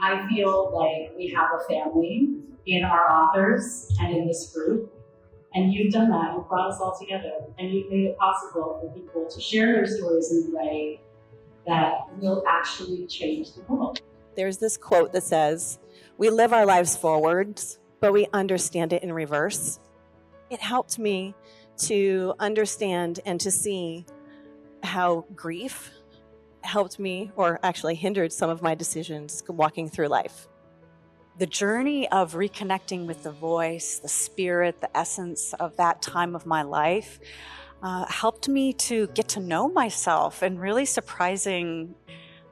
I feel like we have a family in our authors and in this group. And you've done that. You've brought us all together. And you've made it possible for people to share their stories in a way that will actually change the world. There's this quote that says, "We live our lives forwards, but we understand it in reverse." It helped me to understand and to see how grief helped me, or actually hindered some of my decisions walking through life. The journey of reconnecting with the voice, the spirit, the essence of that time of my life helped me to get to know myself in really surprising,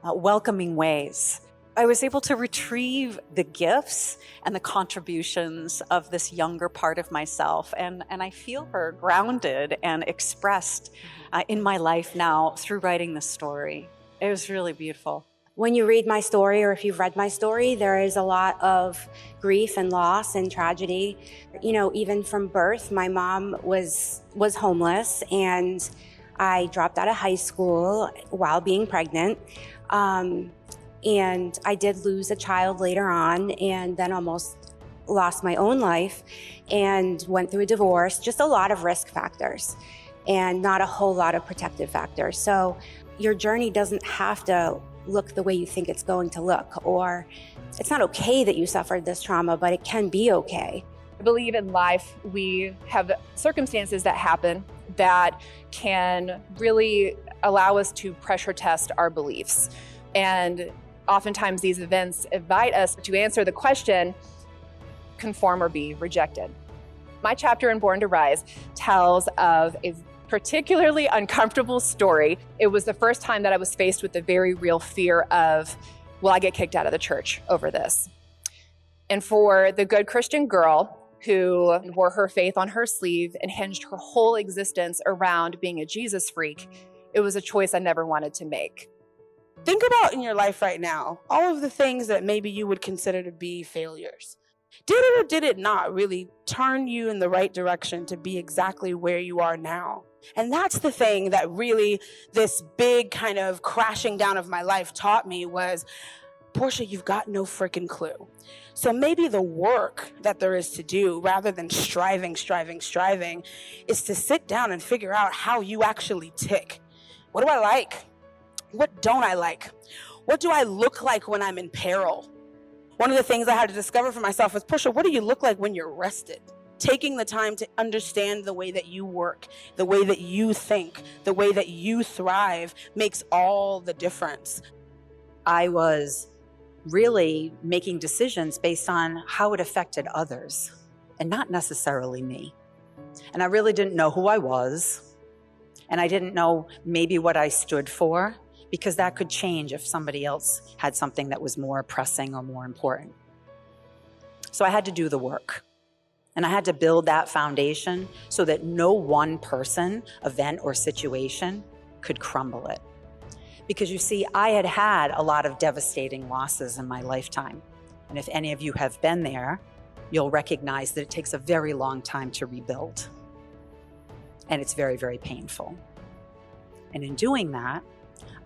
welcoming ways. I was able to retrieve the gifts and the contributions of this younger part of myself, and I feel her grounded and expressed in my life now through writing this story. It was really beautiful. When you read my story, or if you've read my story, there is a lot of grief and loss and tragedy. You know, even from birth, my mom was homeless, and I dropped out of high school while being pregnant. And I did lose a child later on, and then almost lost my own life and went through a divorce. Just a lot of risk factors and not a whole lot of protective factors. So your journey doesn't have to look the way you think it's going to look, or it's not okay that you suffered this trauma, but it can be okay. I believe in life we have circumstances that happen that can really allow us to pressure test our beliefs. And oftentimes these events invite us to answer the question, conform or be rejected. My chapter in Born to Rise tells of a particularly uncomfortable story. It was the first time that I was faced with the very real fear of, will I get kicked out of the church over this? And for the good Christian girl who wore her faith on her sleeve and hinged her whole existence around being a Jesus freak, it was a choice I never wanted to make. Think about in your life right now, all of the things that maybe you would consider to be failures. Did it or did it not really turn you in the right direction to be exactly where you are now? And that's the thing that really this big kind of crashing down of my life taught me was, Portia, you've got no freaking clue. So maybe the work that there is to do, rather than striving, is to sit down and figure out how you actually tick. What do I like? What don't I like? What do I look like when I'm in peril? One of the things I had to discover for myself was, Portia, what do you look like when you're rested? Taking the time to understand the way that you work, the way that you think, the way that you thrive makes all the difference. I was really making decisions based on how it affected others and not necessarily me. And I really didn't know who I was, and I didn't know maybe what I stood for, because that could change if somebody else had something that was more pressing or more important. So I had to do the work. And I had to build that foundation so that no one person, event, or situation could crumble it. Because you see, I had had a lot of devastating losses in my lifetime. And if any of you have been there, you'll recognize that it takes a very long time to rebuild. And it's very, very painful. And in doing that,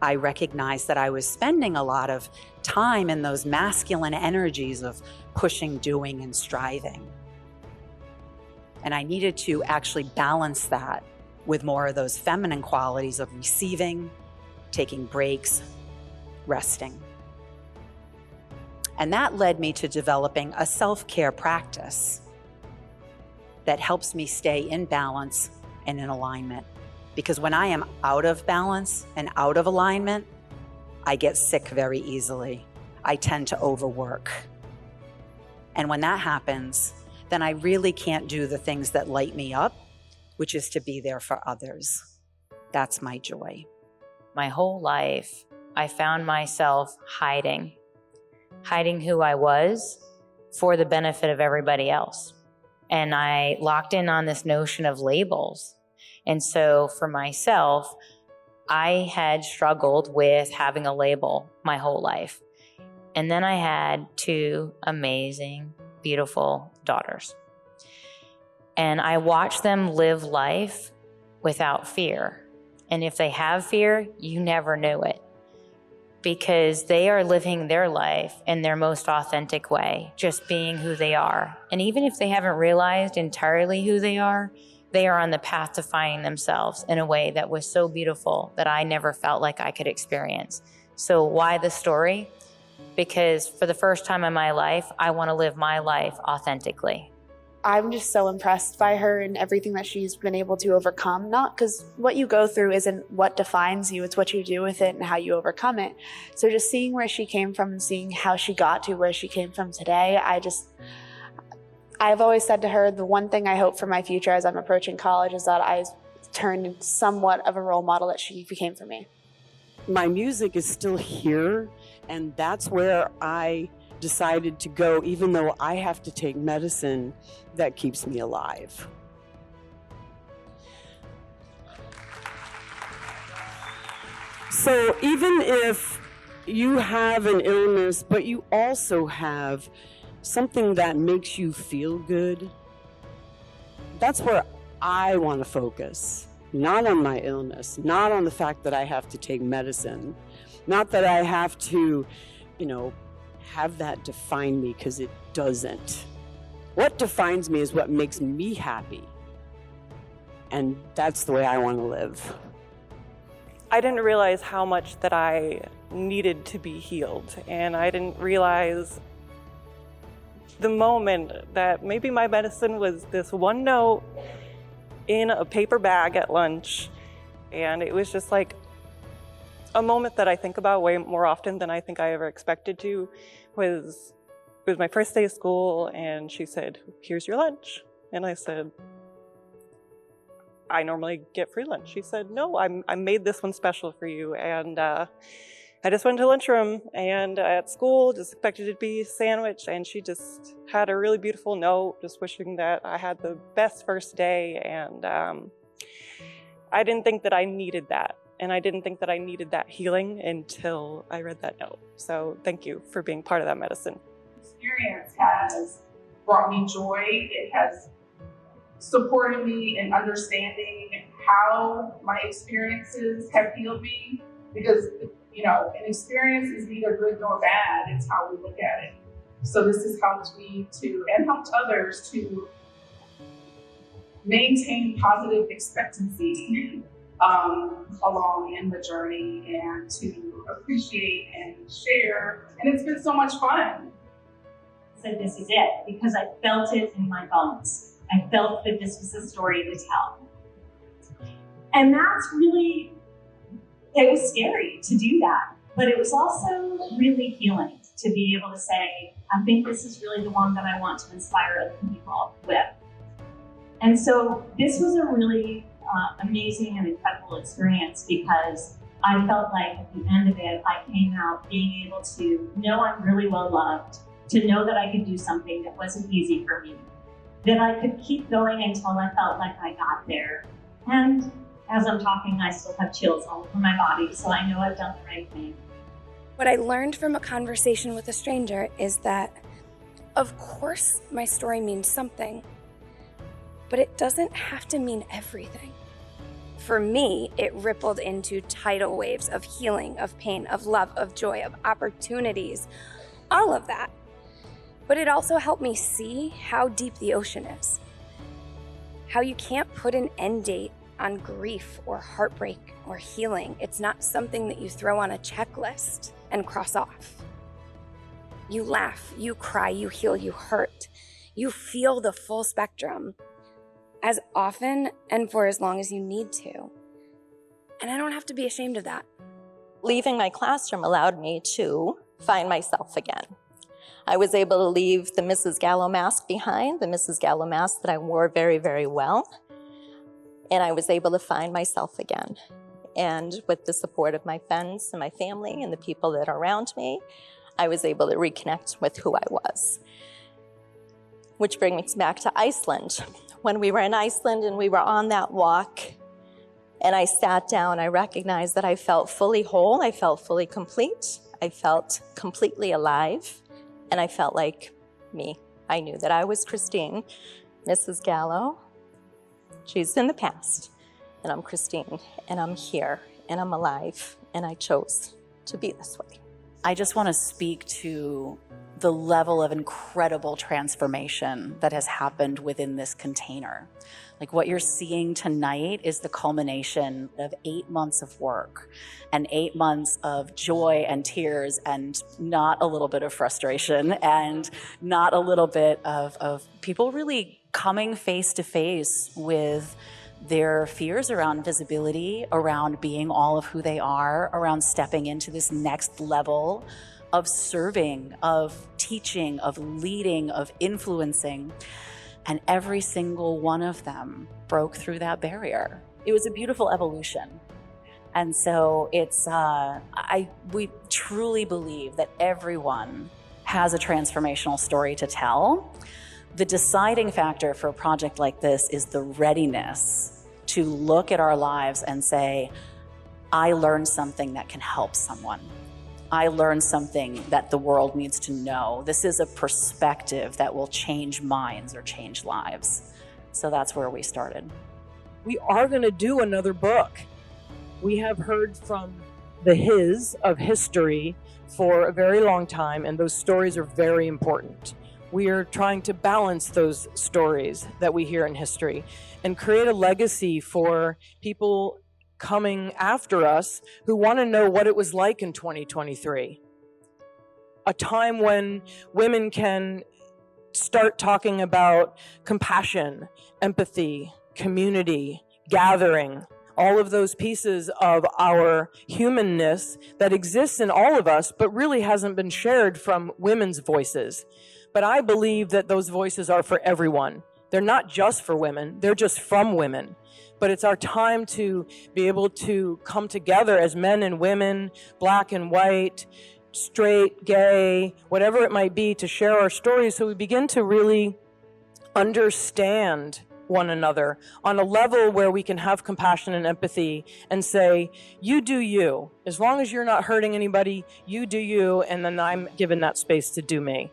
I recognized that I was spending a lot of time in those masculine energies of pushing, doing, and striving. And I needed to actually balance that with more of those feminine qualities of receiving, taking breaks, resting. And that led me to developing a self-care practice that helps me stay in balance and in alignment. Because when I am out of balance and out of alignment, I get sick very easily. I tend to overwork. And when that happens, then I really can't do the things that light me up, which is to be there for others. That's my joy. My whole life, I found myself hiding who I was for the benefit of everybody else. And I locked in on this notion of labels. And so for myself, I had struggled with having a label my whole life. And then I had two amazing, beautiful daughters. And I watched them live life without fear. And if they have fear, you never knew it. because they are living their life in their most authentic way, just being who they are. And even if they haven't realized entirely who they are on the path to finding themselves in a way that was so beautiful that I never felt like I could experience. So why the story? Because for the first time in my life, I want to live my life authentically. I'm just so impressed by her and everything that she's been able to overcome. Not because what you go through isn't what defines you, it's what you do with it and how you overcome it. So just seeing where she came from and seeing how she got to where she came from today, I've always said to her, the one thing I hope for my future as I'm approaching college is that I turn into somewhat of a role model that she became for me. My music is still here, and that's where I decided to go, even though I have to take medicine that keeps me alive. So even if you have an illness, but you also have something that makes you feel good, that's where I want to focus. Not on my illness, not on the fact that I have to take medicine, not that I have to, have that define me, because it doesn't. What defines me is what makes me happy. And that's the way I want to live. I didn't realize how much that I needed to be healed. And I didn't realize the moment that maybe my medicine was this one note in a paper bag at lunch. And it was just like a moment that I think about way more often than I think I ever expected to. It was my first day of school, and she said, "Here's your lunch." And I said, "I normally get free lunch." She said, "No, I made this one special for you." And I just went to lunchroom, and at school just expected it to be a sandwich, and she just had a really beautiful note just wishing that I had the best first day. And I didn't think that I needed that. And I didn't think that I needed that healing until I read that note. So thank you for being part of that medicine. Experience has brought me joy. It has supported me in understanding how my experiences have healed me. Because, an experience is neither good nor bad. It's how we look at it. So this has helped me and helped others to maintain positive expectancy along in the journey, and to appreciate and share. And it's been so much fun. So this is it, because I felt it in my bones. I felt that this was a story to tell. And that's really, it was scary to do that, but it was also really healing to be able to say, I think this is really the one that I want to inspire other people with. And so this was a really amazing and incredible experience, because I felt like at the end of it, I came out being able to know I'm really well loved, to know that I could do something that wasn't easy for me, that I could keep going until I felt like I got there. And as I'm talking, I still have chills all over my body, so I know I've done the right thing. What I learned from a conversation with a stranger is that, of course, my story means something, but it doesn't have to mean everything. For me, it rippled into tidal waves of healing, of pain, of love, of joy, of opportunities, all of that. But it also helped me see how deep the ocean is, how you can't put an end date on grief or heartbreak or healing. It's not something that you throw on a checklist and cross off. You laugh, you cry, you heal, you hurt. You feel the full spectrum as often and for as long as you need to. And I don't have to be ashamed of that. Leaving my classroom allowed me to find myself again. I was able to leave the Mrs. Gallo mask behind, the Mrs. Gallo mask that I wore very, very well. And I was able to find myself again. And with the support of my friends and my family and the people that are around me, I was able to reconnect with who I was. Which brings me back to Iceland. When we were in Iceland and we were on that walk, and I sat down, I recognized that I felt fully whole, I felt fully complete, I felt completely alive, and I felt like me. I knew that I was Christine, Mrs. Gallo. She's in the past, and I'm Christine, and I'm here, and I'm alive, and I chose to be this way. I just want to speak to the level of incredible transformation that has happened within this container. Like what you're seeing tonight is the culmination of 8 months of work and 8 months of joy and tears and not a little bit of frustration and not a little bit of people really coming face to face with their fears around visibility, around being all of who they are, around stepping into this next level of serving, of teaching, of leading, of influencing. And every single one of them broke through that barrier. It was a beautiful evolution. And so we truly believe that everyone has a transformational story to tell. The deciding factor for a project like this is the readiness to look at our lives and say, I learned something that can help someone. I learned something that the world needs to know. This is a perspective that will change minds or change lives. So that's where we started. We are going to do another book. We have heard from the His of history for a very long time, and those stories are very important. We are trying to balance those stories that we hear in history and create a legacy for people coming after us who want to know what it was like in 2023. A time when women can start talking about compassion, empathy, community, gathering, all of those pieces of our humanness that exists in all of us, but really hasn't been shared from women's voices. But I believe that those voices are for everyone. They're not just for women, they're just from women. But it's our time to be able to come together as men and women, black and white, straight, gay, whatever it might be, to share our stories so we begin to really understand one another on a level where we can have compassion and empathy and say, you do you. As long as you're not hurting anybody, you do you, and then I'm given that space to do me.